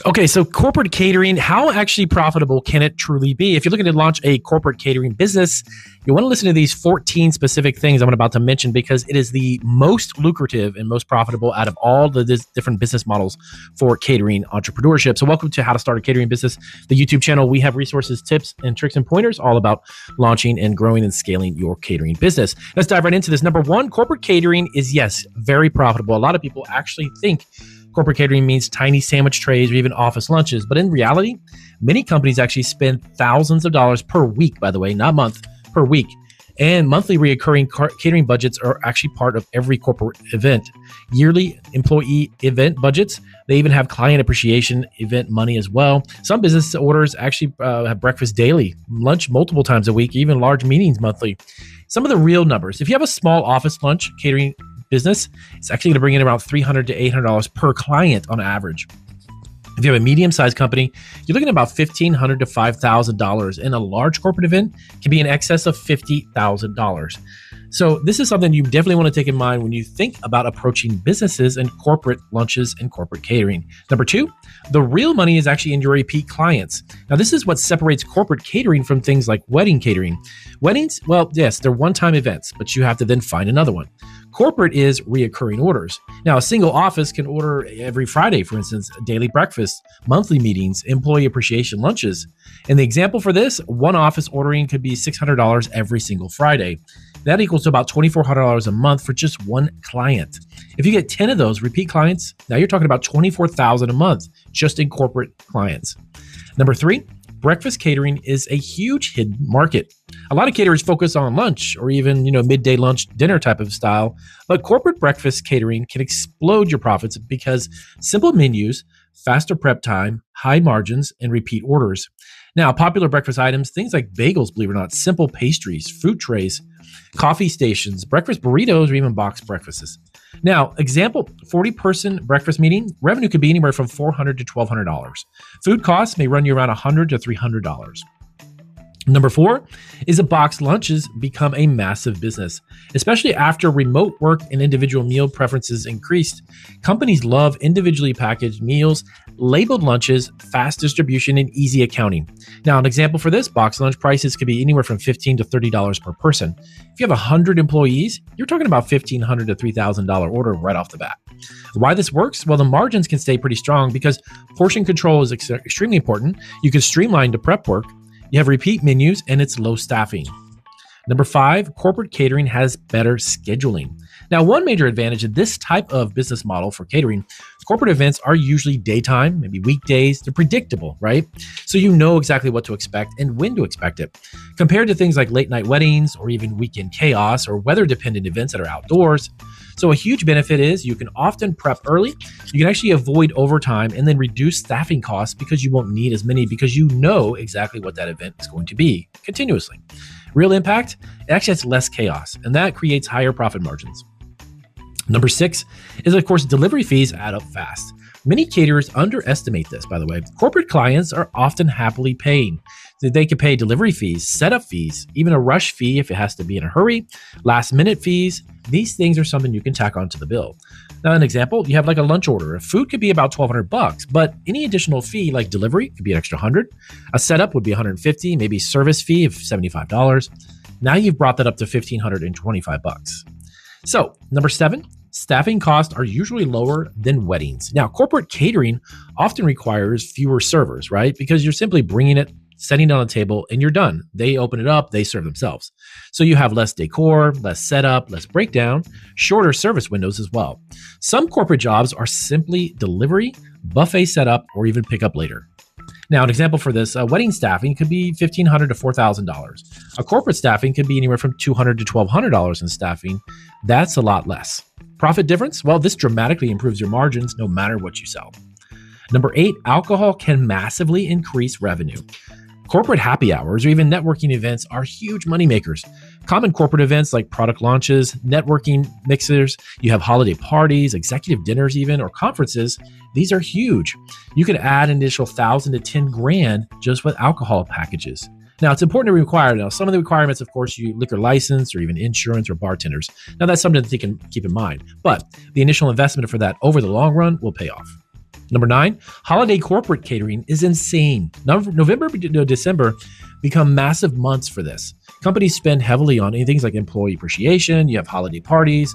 Okay, so corporate catering, how actually profitable can it truly be? If you're looking to launch a corporate catering business, you want to listen to these 14 specific things I'm about to mention because it is the most lucrative and most profitable out of all the different business models for catering entrepreneurship. So welcome to How to Start a Catering Business, the YouTube channel. We have resources, tips, and tricks and pointers all about launching and growing and scaling your catering business. Let's dive right into this. Number one, corporate catering is, yes, very profitable. A lot of people actually think corporate catering means tiny sandwich trays or even office lunches. But in reality, many companies actually spend thousands of dollars per week, by the way, not month, per week. And monthly recurring catering budgets are actually part of every corporate event. Yearly employee event budgets, they even have client appreciation event money as well. Some business orders actually have breakfast daily, lunch multiple times a week, even large meetings monthly. Some of the real numbers. If you have a small office lunch catering business, it's actually going to bring in around $300 to $800 per client on average. If you have a medium-sized company, you're looking at about $1,500 to $5,000, and a large corporate event can be in excess of $50,000. So this is something you definitely want to take in mind when you think about approaching businesses and corporate lunches and corporate catering. Number two, the real money is actually in your repeat clients. Now, this is what separates corporate catering from things like wedding catering. Weddings, well, yes, they're one-time events, but you have to then find another one. Corporate is reoccurring orders. Now, a single office can order every Friday, for instance, daily breakfast, monthly meetings, employee appreciation lunches. And the example for this, one office ordering could be $600 every single Friday. That equals to about $2,400 a month for just one client. If you get 10 of those repeat clients, now you're talking about $24,000 a month just in corporate clients. Number three, breakfast catering is a huge hidden market. A lot of caterers focus on lunch or even, midday lunch, dinner type of style, but corporate breakfast catering can explode your profits because simple menus, faster prep time, high margins, and repeat orders. Now, popular breakfast items, things like bagels, believe it or not, simple pastries, fruit trays, coffee stations, breakfast burritos, or even boxed breakfasts. Now, example, 40-person breakfast meeting, revenue could be anywhere from $400 to $1,200. Food costs may run you around $100 to $300. Number four is that boxed lunches become a massive business, especially after remote work and individual meal preferences increased. Companies love individually packaged meals, labeled lunches, fast distribution, and easy accounting. Now, an example for this, boxed lunch prices could be anywhere from $15 to $30 per person. If you have 100 employees, you're talking about $1,500 to $3,000 order right off the bat. Why this works? Well, the margins can stay pretty strong because portion control is extremely important. You can streamline the prep work. You have repeat menus, and it's low staffing. Number five, corporate catering has better scheduling. Now, one major advantage of this type of business model for catering, corporate events are usually daytime, maybe weekdays. They're predictable, right? So you know exactly what to expect and when to expect it. Compared to things like late night weddings or even weekend chaos or weather-dependent events that are outdoors. So a huge benefit is you can often prep early. You can actually avoid overtime and then reduce staffing costs because you won't need as many because you know exactly what that event is going to be continuously. Real impact, it actually has less chaos, and that creates higher profit margins. Number six is, of course, delivery fees add up fast. Many caterers underestimate this, by the way. Corporate clients are often happily paying. They can pay delivery fees, setup fees, even a rush fee if it has to be in a hurry, last minute fees. These things are something you can tack onto the bill. Now, an example, you have like a lunch order. A food could be about $1,200, but any additional fee like delivery could be an extra $100. A setup would be $150, maybe service fee of $75. Now you've brought that up to $1,525. So, number seven, staffing costs are usually lower than weddings. Now, corporate catering often requires fewer servers, right? Because you're simply bringing it, setting it on a table, and you're done. They open it up, they serve themselves. So you have less decor, less setup, less breakdown, shorter service windows as well. Some corporate jobs are simply delivery, buffet setup, or even pick up later. Now, an example for this, wedding staffing could be $1,500 to $4,000. A corporate staffing could be anywhere from $200 to $1,200 in staffing. That's a lot less. Profit difference? Well, this dramatically improves your margins no matter what you sell. Number eight, alcohol can massively increase revenue. Corporate happy hours or even networking events are huge moneymakers. Common corporate events like product launches, networking mixers, you have holiday parties, executive dinners even, or conferences. These are huge. You can add an additional $1,000 to $10,000 just with alcohol packages. Now, it's important to require. Now, some of the requirements, of course, you liquor license or even insurance or bartenders. Now, that's something to keep in mind. But the initial investment for that over the long run will pay off. Number 9, holiday corporate catering is insane. November to December become massive months for this. Companies spend heavily on things like employee appreciation. You have holiday parties,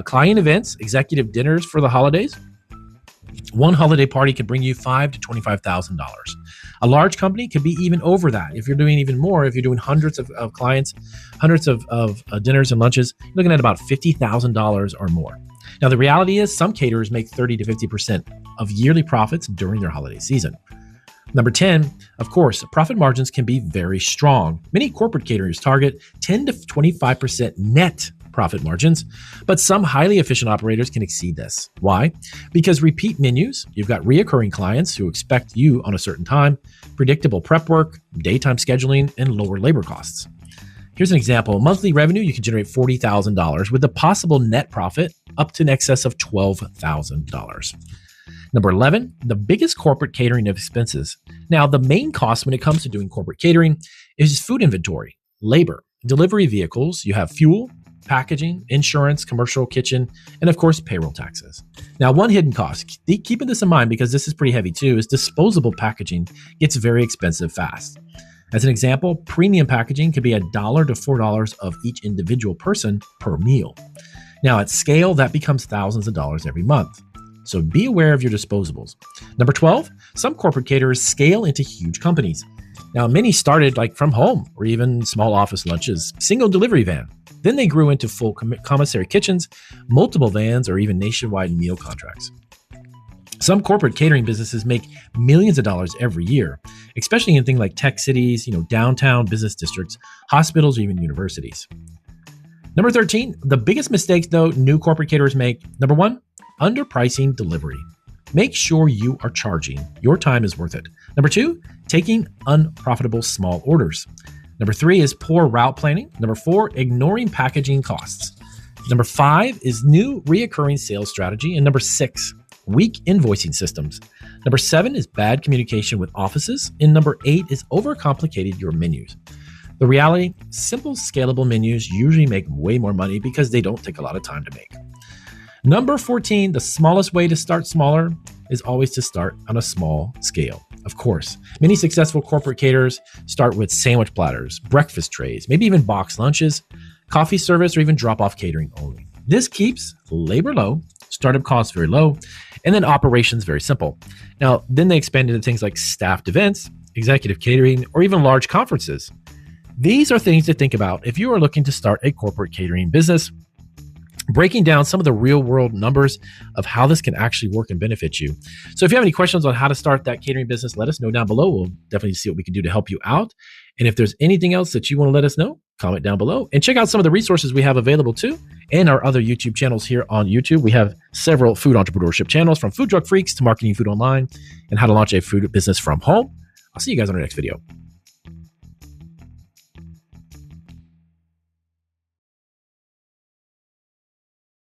client events, executive dinners for the holidays. One holiday party can bring you $5,000 to $25,000. A large company could be even over that. If you're doing even more, if you're doing hundreds of clients, hundreds of dinners and lunches, you're looking at about $50,000 or more. Now, the reality is some caterers make 30 to 50% of yearly profits during their holiday season. Number 10, of course, profit margins can be very strong. Many corporate caterers target 10 to 25% net profit margins, but some highly efficient operators can exceed this. Why? Because repeat menus, you've got reoccurring clients who expect you on a certain time, predictable prep work, daytime scheduling, and lower labor costs. Here's an example. Monthly revenue, you can generate $40,000 with a possible net profit up to in excess of $12,000. Number 11, the biggest corporate catering expenses. Now, the main cost when it comes to doing corporate catering is food inventory, labor, delivery vehicles. You have fuel, packaging, insurance, commercial kitchen, and of course, payroll taxes. Now, one hidden cost, keeping this in mind because this is pretty heavy too, is disposable packaging gets very expensive fast. As an example, premium packaging could be $1 to $4 of each individual person per meal. Now, at scale, that becomes thousands of dollars every month. So be aware of your disposables. Number 12, some corporate caterers scale into huge companies. Now, many started like from home or even small office lunches, single delivery van. Then they grew into full commissary kitchens, multiple vans, or even nationwide meal contracts. Some corporate catering businesses make millions of dollars every year, especially in things like tech cities, downtown business districts, hospitals, or even universities. Number 13, the biggest mistakes though new corporate caterers make. Number 1, underpricing delivery. Make sure you are charging. Your time is worth it. Number 2, taking unprofitable small orders. Number 3 is poor route planning. Number 4, ignoring packaging costs. Number 5 is new reoccurring sales strategy. And number 6, weak invoicing systems. Number 7 is bad communication with offices. And number 8 is overcomplicated your menus. The reality, simple scalable menus usually make way more money because they don't take a lot of time to make. Number 14, the smallest way to start smaller is always to start on a small scale. Of course, many successful corporate caterers start with sandwich platters, breakfast trays, maybe even box lunches, coffee service, or even drop-off catering only. This keeps labor low, startup costs very low, and then operations very simple. Now, then they expand into things like staffed events, executive catering, or even large conferences. These are things to think about if you are looking to start a corporate catering business, breaking down some of the real world numbers of how this can actually work and benefit you. So if you have any questions on how to start that catering business, let us know down below. We'll definitely see what we can do to help you out. And if there's anything else that you want to let us know, comment down below and check out some of the resources we have available too. And our other YouTube channels here on YouTube. We have several food entrepreneurship channels from food truck freaks to marketing food online and how to launch a food business from home. I'll see you guys on our next video.